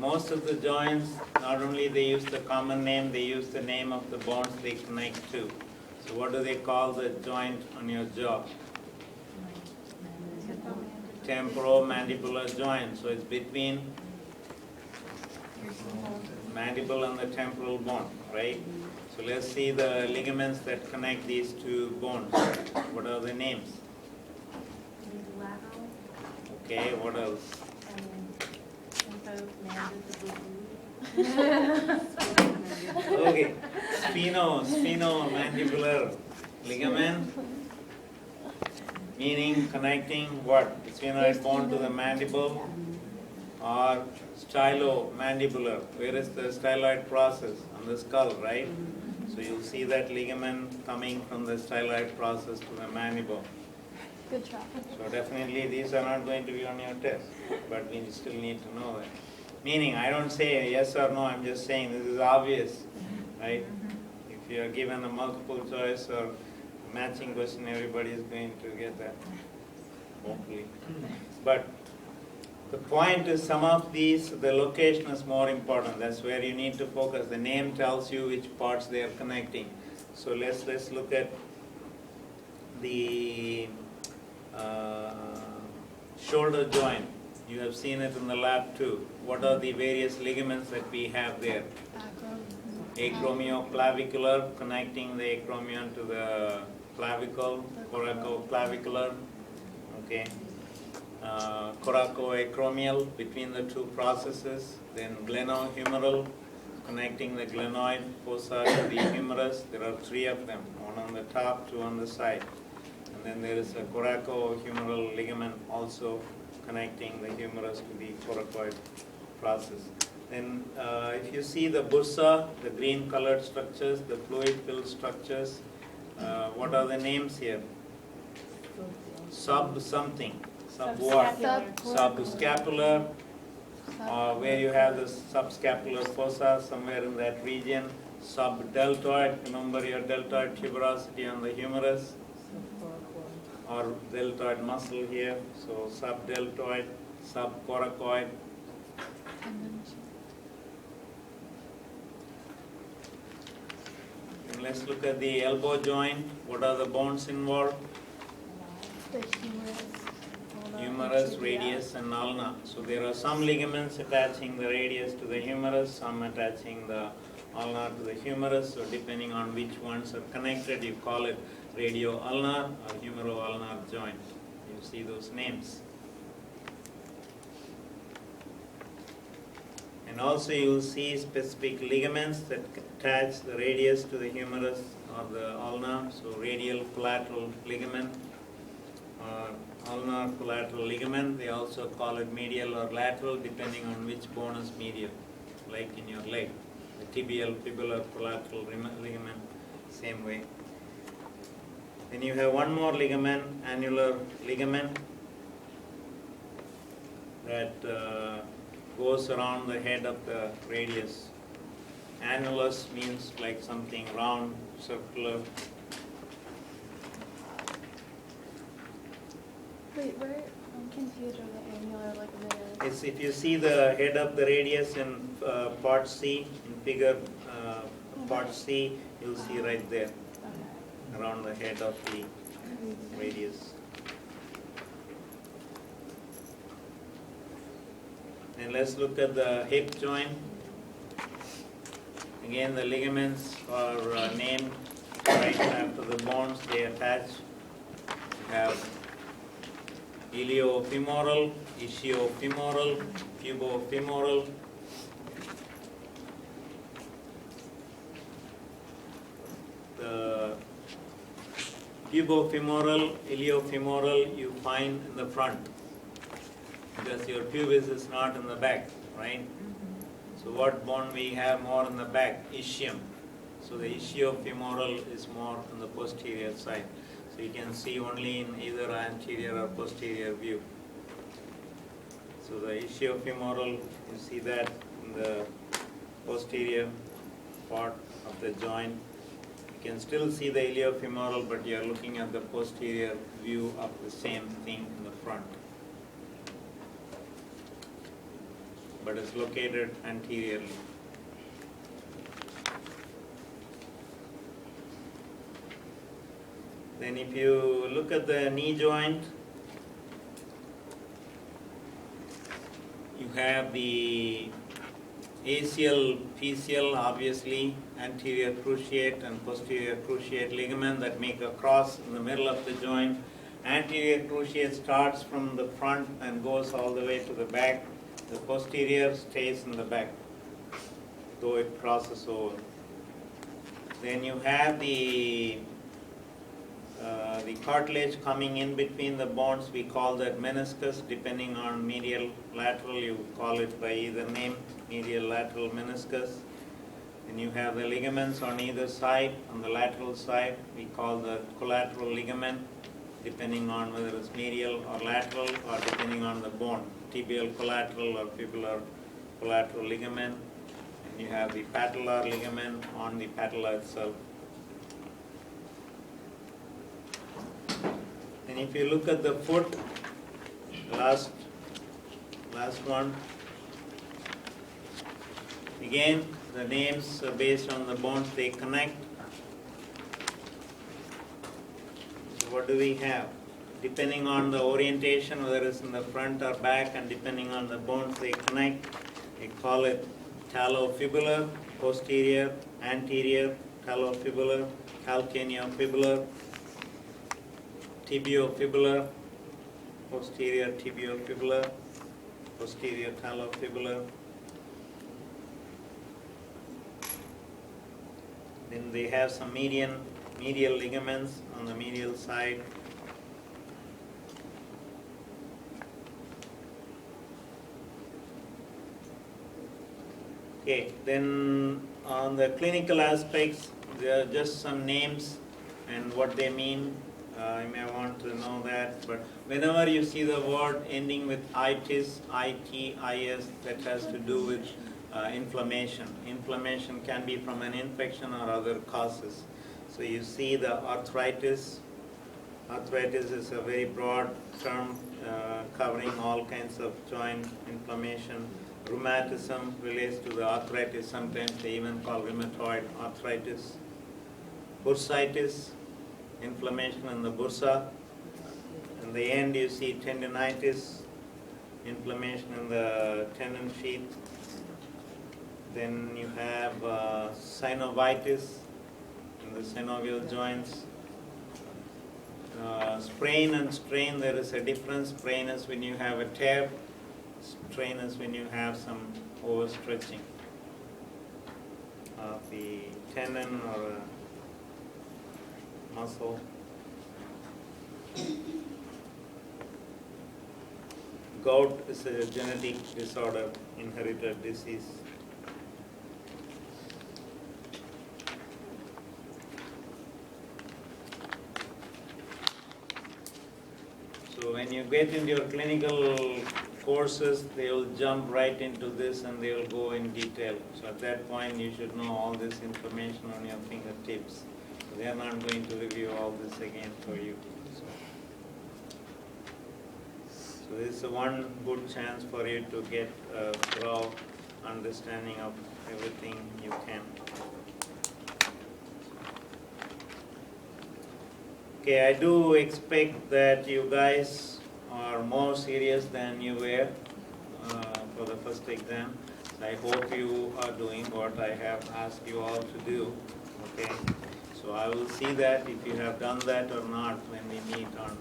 most of the joints, not only they use the common name, they use the name of the bones they connect to. So what do they call the joint on your jaw? Temporomandibular joint. So it's between mandible and the temporal bone, right? So let's see the ligaments that connect these two bones. What are the names? Okay, what else? Okay, sphenomandibular ligament, meaning connecting what? The sphenoid bone to the mandible, or stylomandibular. Where is the styloid process? On the skull, right? So you'll see that ligament coming from the styloid process to the mandible. Good job. So definitely these are not going to be on your test, but we still need to know that. Meaning, I don't say yes or no, I'm just saying this is obvious, right? If you are given a multiple choice or matching question, everybody is going to get that, hopefully. But the point is, some of these, the location is more important. That's where you need to focus. The name tells you which parts they are connecting. So let's look at the shoulder joint. You have seen it in the lab too. What are the various ligaments that we have there? Acromioclavicular, connecting the acromion to the clavicle, coracoclavicular, okay. Coracoacromial, between the two processes. Then glenohumeral, connecting the glenoid fossa to the humerus. There are three of them, one on the top, two on the side. And then there is a coracohumeral ligament also connecting the humerus to the coracoid process. Then if you see the bursa, the green colored structures, the fluid filled structures, what are the names here? Sub something. Sub what? Subscapular, where you have the subscapular fossa somewhere in that region. Subdeltoid, remember your deltoid tuberosity on the humerus, or deltoid muscle here. So subdeltoid, subcoracoid. And let's look at the elbow joint. What are the bones involved? The humerus. Humerus, radius, and ulna. So there are some ligaments attaching the radius to the humerus, some attaching the ulnar to the humerus. So depending on which ones are connected, you call it radio-ulnar or humero-ulnar joint. You see those names. And also you will see specific ligaments that attach the radius to the humerus or the ulna. So radial collateral ligament, ulnar collateral ligament. They also call it medial or lateral, depending on which bone is medial, like in your leg. The tibial, fibular, collateral ligament, same way. Then you have one more ligament, annular ligament, that goes around the head of the radius. Annulus means like something round, circular. Wait, where? I'm confused where the annular ligament is. It's if you see the head of the radius in part C, in figure part C, you'll see right there, around the head of the radius. And let's look at the hip joint. Again, the ligaments are named right after the bones they attach. You have iliofemoral, ischiofemoral, pubofemoral. The pubofemoral, iliofemoral you find in the front, because your pubis is not in the back, right? So what bone we have more in the back? Ischium. So the ischiofemoral is more on the posterior side. So you can see only in either anterior or posterior view. So the ischiofemoral, you see that in the posterior part of the joint. You can still see the iliofemoral, but you are looking at the posterior view of the same thing in the front. but it's located anteriorly. Then if you look at the knee joint, you have the ACL, PCL, obviously, anterior cruciate and posterior cruciate ligament that make a cross in the middle of the joint. Anterior cruciate starts from the front and goes all the way to the back. The posterior stays in the back, though it crosses over. Then you have the cartilage coming in between the bones. We call that meniscus. Depending on medial, lateral, you call it by either name, medial, lateral meniscus. And you have the ligaments on either side. On the lateral side, we call the collateral ligament, depending on whether it's medial or lateral, or depending on the bone, tibial collateral or fibular collateral ligament. And you have the patellar ligament on the patella itself. And if you look at the foot, last one, again, the names are based on the bones they connect. So what do we have? Depending on the orientation, whether it's in the front or back, and depending on the bones they connect, we call it talofibular, posterior, anterior, talofibular, calcaneofibular, tibiofibular, posterior tibiofibular, posterior talofibular. Then they have some medial ligaments on the medial side. Okay, then on the clinical aspects, there are just some names and what they mean. You may want to know that, but whenever you see the word ending with itis, I-T-I-S, that has to do with inflammation. Inflammation can be from an infection or other causes. So you see the arthritis. Arthritis is a very broad term covering all kinds of joint inflammation. Rheumatism relates to the arthritis. Sometimes they even call rheumatoid arthritis. Bursitis, inflammation in the bursa. In the end, you see tendinitis, inflammation in the tendon sheath. Then you have synovitis in the synovial joints. Sprain and strain, there is a difference. Sprain is when you have a tear. Strain is when you have some overstretching of the tendon or a muscle. Gout is a genetic disorder, inherited disease. So when you get into your clinical courses, they will jump right into this and they will go in detail. So at that point, you should know all this information on your fingertips. So they are not going to review all this again for you. So this is one good chance for you to get a thorough understanding of everything you can. Okay, I do expect that you guys are more serious than you were for the first exam. I hope you are doing what I have asked you all to do. Okay, so I will see that if you have done that or not when we meet on